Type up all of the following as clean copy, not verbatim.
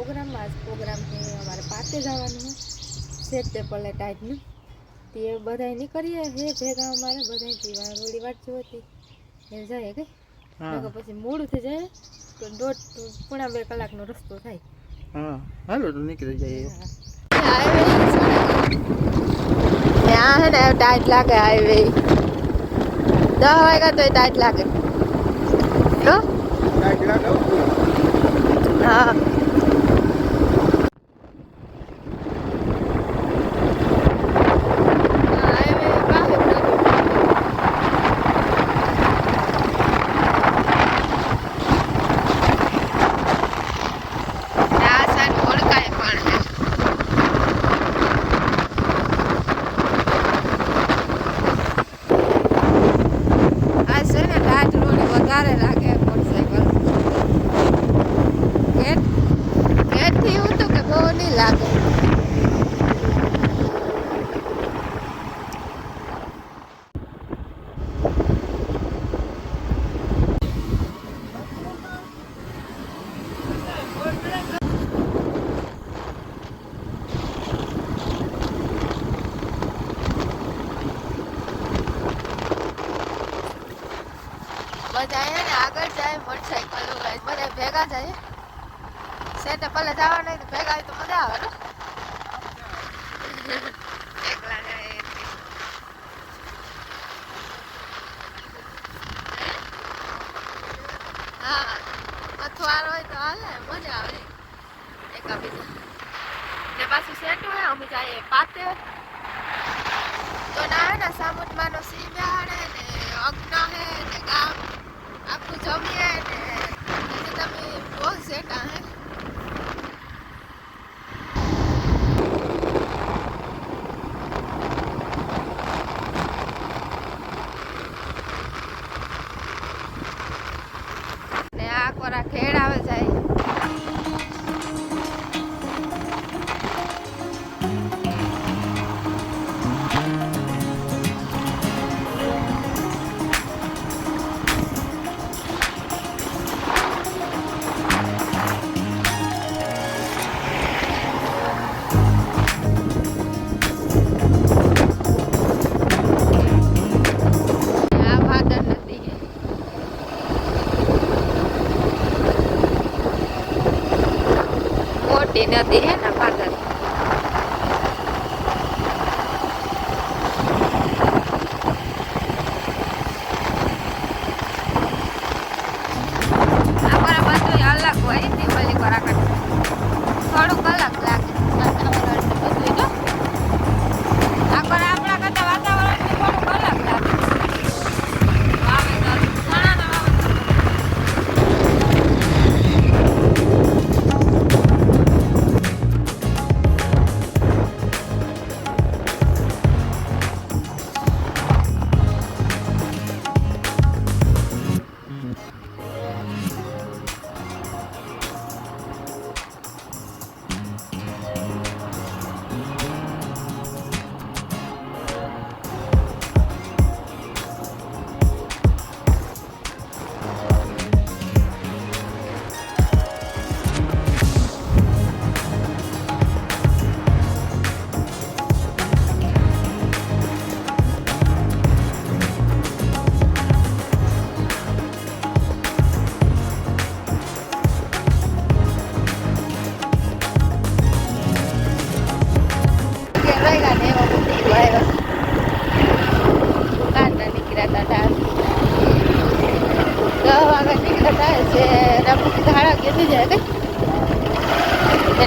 પ્રોગ્રામમાં આજ પ્રોગ્રામ છે અમારે પાતે જવાનું છે સેટ પેપરલે ટાઈટનું તે બધા નીકળીએ હે ભેગા અમારે બધા થોડી વાત જોતી એ જાય કે પછી મોડું થઈ જાય તો 1.5 કલાકનો રસ્તો થાય. હા હાલો તો નીકળી જઈએ. ત્યાં હે ને ટાઈટ લાગે હાઈવે 10 વાગ્યા તો ટાઈટ લાગે. હા વધારે લાગે મોટરસાઇકલ ગેટથી એવું તો કે બહુ નહીં લાગે. બધા ને આગળ જાય મોટરસાઇકલ બધા ભેગા જાય સેટ પેલા જવા નહીં તો ભેગા તો મજા આવે ને એકલા જાય હા અથવાર હોય તો હાલે મજા આવે એકાબીજા ને પાછું સેટ હોય અમે જાય પાતે તો ના હે ને સામુદમાનો સિંહ બેહાડે ને અગ્ન હે ને ગામ આખું જમીએ ને પછી તમે બહુ સેટા હે ને આ કોરા ખેડ આવે જાય. नदी है ना भादर हमारा बात तो अलग हुआ है दिवाली करा कर થોડુંક અલગ લાગે વાતાવરણ બધું જો આખર આપણા કરતા વાતાવરણ થોડુંક અલગ લાગે. વાવેતર ઘણા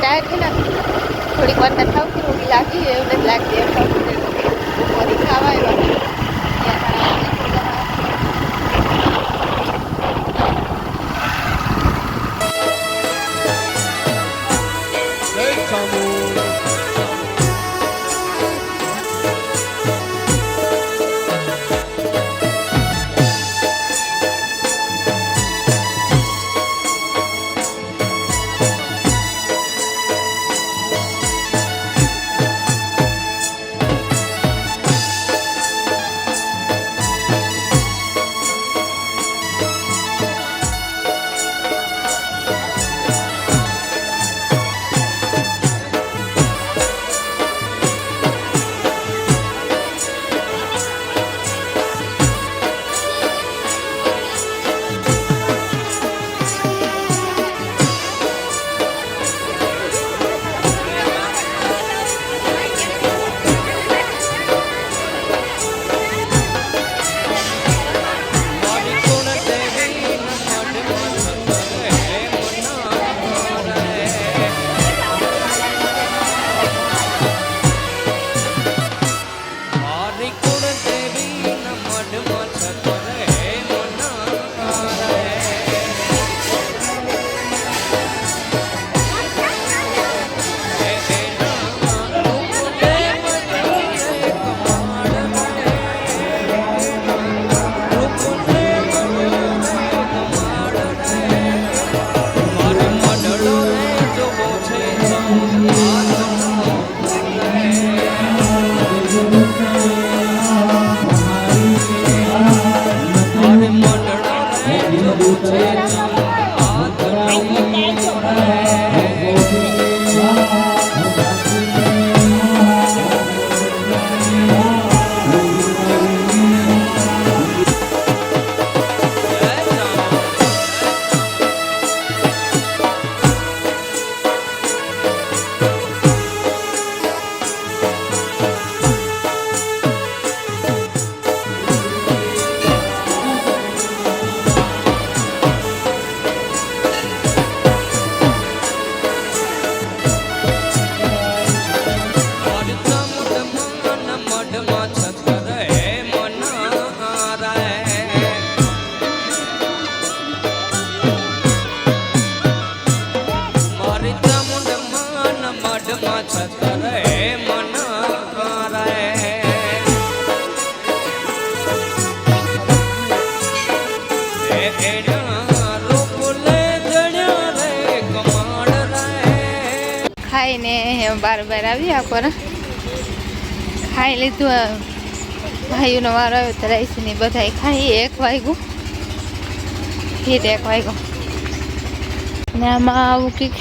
टायर थी ना थोड़ी बर्तन खाऊ कि रोगी लागी है उन्हें लागी है और खावा है બાર આવી આખો ખાઈ લીધું. ભાઈઓનો વારો આવ્યો તો રાઈસની બધા ખાઈ 1 વાગ્યું ઠીક 1 વાગ્યો ને આમાં આવું કંઈક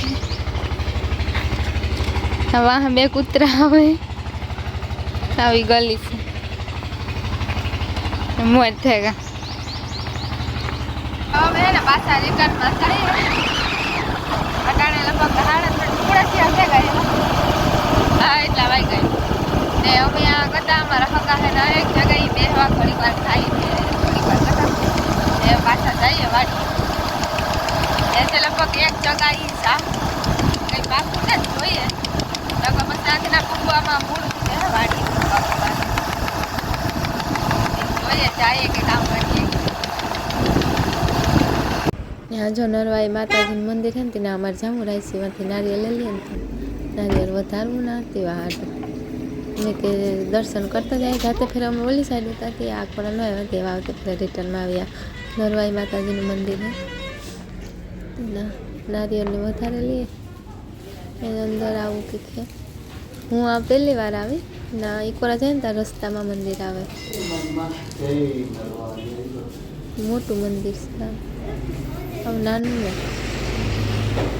વાહ 2 કૂતરા આવે આવી ગલી છે મોજ થઈ ગયા હવે ને પાછા રિટર્નમાં થઈ અટાણે લગભગ 3:30 થઈ ગયા હા એટલા વાગી ગયા ને અમે આ કરતા અમારા હકા છે ને એક જગ્યાએ બેસવા થોડીક વાર ખાઈ થોડીક વાર કરતા ને પાછા જઈએ વાડી એટલે લગભગ 1 જગ્યાએ સા કંઈ પાકું ને જોઈએ લગભગ પછી આખીના કુંભામાં મૂળ છે વાડી જોઈએ જઈએ કે કામ કરીએ. ત્યાં જો નરવાઈ માતાજીનું મંદિર છે ને તેને અમારે જામું રાઈસીમાંથી નારિયેળ લઈ લઈએ ને નારિયેળ વધારવું ના તેવા હાટું મેં કે દર્શન કરતા જાય જાતે ફેર અમે ઓલી સાઈડ હતા તે આખોડા ન આવ્યા તેવા આવતે ફેર રિટર્નમાં આવ્યા. નરવાઈ માતાજીનું મંદિર છે નારિયેળને વધારે લઈએ એની અંદર આવું કંઈક છે. હું આ પહેલી વાર આવી ના ઇકોરા જાય ને ત્યાં રસ્તામાં મંદિર આવે મોટું મંદિર છે આવું નાનું ને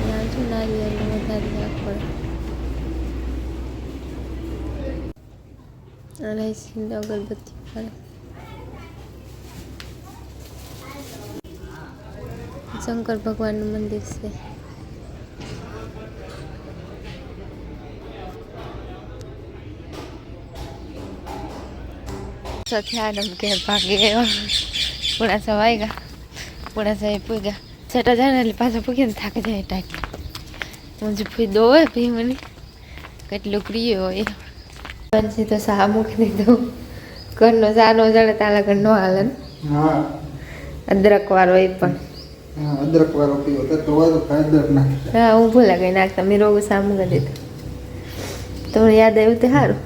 નાનું નારિયેળને વધારે આખોડા રાઈસી અગરબત્તી પડે શંકર ભગવાનનું મંદિર છે. થયા ઘેર ભાગી ગયો પૂણા સવાઈ ગયા પૂણા સવાઈ પૂગ્યા છટા જાય ને એટલે પાછા પૂગીને થાકી જાય ટાઈટ હું જ ફી દોવે ભી મને કેટલું પ્રિય હોય પછી તો સા મૂકી દીધું ઘરનો સા નો જડે તાલા ઘર નો હાલે હા અદરક વાળો એ પણ હા અદરક વાળો પીવો તો અદરક નાખી હા હું ભૂલા ગઈ નાખતા મેં રોગ સા મૂકી દીધું તમને યાદ આવ્યું તે સારું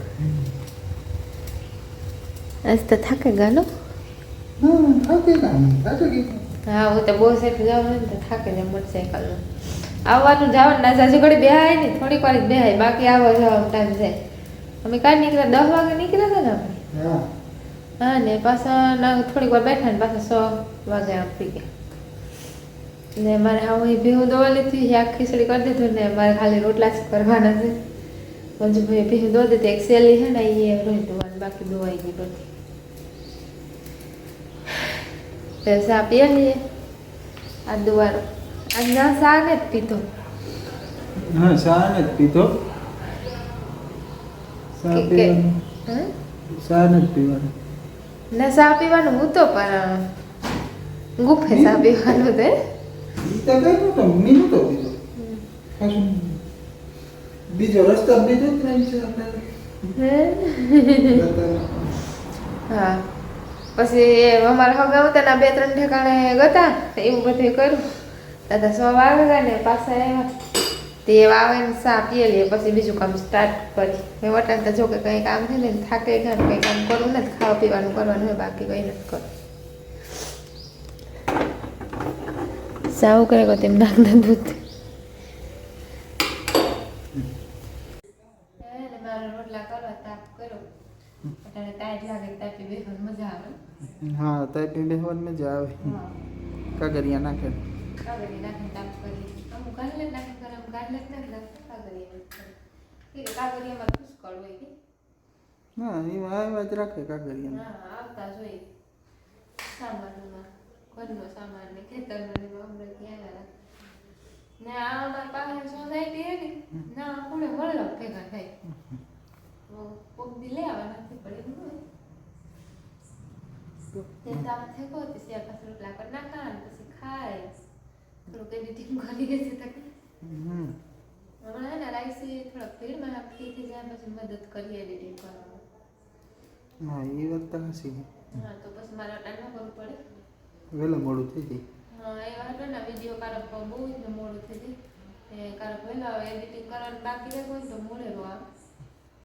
આજ તો થાકે ગાનો હા હું તો બહુ સેફ જવાનું ને તો થાકે જાય મોટરસાઇકલમાં આવવાનું જવાનું ના સાજુ ઘડી બેહાય ને થોડીક વાર બેહાય બાકી આવવા જવાનો ટાઈમ જાય અમે કાલ નીકળ્યા 10 વાગે નીકળ્યા હતા ને આપણે હા ને પાછા ના થોડીક વાર બેઠા ને પાછા 6 વાગે આપી ગયા ને મારે હા હું ભેહું દોવા લીધી શાક ખીચડી કરી દીધું ને મારે ખાલી રોટલા જ કરવાના છે હજુ ભાઈ ભેહું દોવા દીધી એક સેલી છે ને એ રોજ દોવાની બાકી દોવાઈ ગઈ બધી સા પીએ લઈએ આ દુવારો આજ ના સા ને જ પીધો હા સા ને જ પીધો સા પીવાનું સા ને જ પીવાનું ના સા પીવાનું હું તો પણ ગુફે સા પીવાનું તે તો કઈ નતો મીનું તો પીધો પાછું બીજો રસ્તો બીજો જ નહીં છે આપણે હા પછી અમારા હગા હતા ને 2-3 ઠેકાણે ગયા એવું બધું કર્યું દાદા 6 વાગે ગયા ને પાછા આવ્યા તે આવે ને સા પીએ લઈએ પછી બીજું કામ સ્ટાર્ટ કરી મેં વટાણ તો જો કે કંઈ કામ છે ને થાકે ગયા ને કંઈ કામ કરવું નથી ખાવા પીવાનું કરવાનું હોય બાકી કંઈ નથી કરવું સાવું કરે કહો તેમ નાખતા દૂધ રોટલા કરવા તાપ કરો અત્યારે ટાઈટ લાગે તાપી બેસવાની મજા આવે હા તાપી બેસવાની મજા આવે કાગરિયા નાખે કાગરિયા નાખે તાપ કરી અમુક કાગલે નાખે ગરમ કાગલે નાખે કાગરિયા કાગરિયામાં પુષ્કળ હોય કે હા એમાં આવ્યા જ રાખે કાગરિયા હા આવતા જોઈએ સામાનમાં ઘરનો સામાન ને ખેતરનો ને અમને ત્યાં રાખે ને આ અમારા પાસે સોસાયટી હે ને ના કોને વળલો ભેગા થાય કોક દી લઈ આવવા નથી પડે તે તાપ થેકો તે સિયા પાસે રોટલા કરી નાખા ને પછી ખાય થોડુંક એડિટિંગ કરી ગઈ છે તક હમણાં ને રાઈસી થોડોક ભીડમાં ફ્રી થઈ જાય પછી મદદ કરીએ એડિટિંગ કરવામાં હા એ વાત તો હસી હા તો પછી મારે અટાણ કરવું પડે વહેલું મોડું થઈ જાય હા એ વાત ને વિડીયો કારક બહુ જ મોડું થઈ જાય એ કારક વહેલા એડિટિંગ કરવાનું બાકી રહે હોય તો મોડે રો આવે